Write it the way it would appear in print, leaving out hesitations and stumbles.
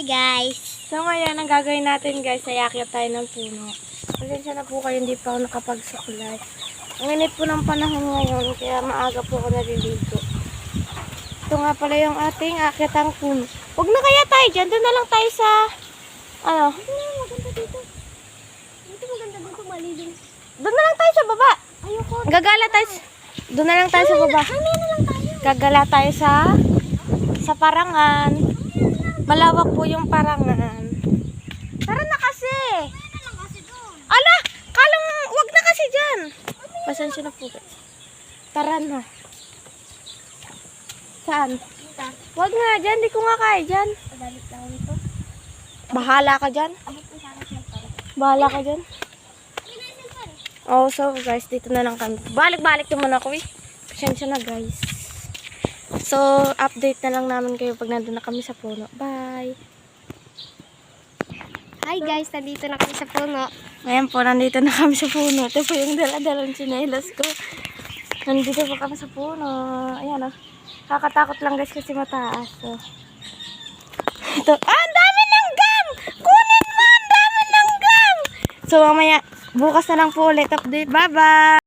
Hi guys! So ngayon, ang gagawin natin guys, ay akyat tayo ng puno. Pasensya na po kayo, hindi pa ako nakapagsukulay. Ang init po ng panahon ngayon, kaya maaga po ako naliligo. Ito nga pala yung ating akyatang puno. Huwag na kaya tayo dyan, doon na lang tayo sa, ano? Maganda dito. Dito maganda dito, malilim. Doon na lang tayo sa baba. Ayoko. Gagala tayo, doon na lang tayo sa baba. Mamaya na lang tayo. Gagala tayo sa Parangan. Malawak po yung Parangan. Tara na kasi. Mamaya na lang kasi doon. Ala, kalang wag na kasi dyan. Pasensya na po guys. Tara na. Saan? Dito. Wag nga dyan, di ko nga kaya dyan. Padalit lang ito. Bahala ka dyan. Abot mo sa akin siya para. Bahala ka dyan. Hindi na yung pare. Oh, so guys, dito na lang kami. Balik-balik naman ako eh. Pasensya na guys. So, update na lang namin kayo pag nandun na kami sa puno. Bye! Hi guys, nandito na kami sa puno. Ngayon po, nandito na kami sa puno. Ito po yung dala-dalang tsinelas ko. Nandito po kami sa puno. Ayan o. Kakatakot lang guys kasi mataas. So. Ito. Ah, ang dami ng gum! Kunin mo! Ang dami ng gum! So, mamaya, bukas na lang po ulit update. Bye-bye!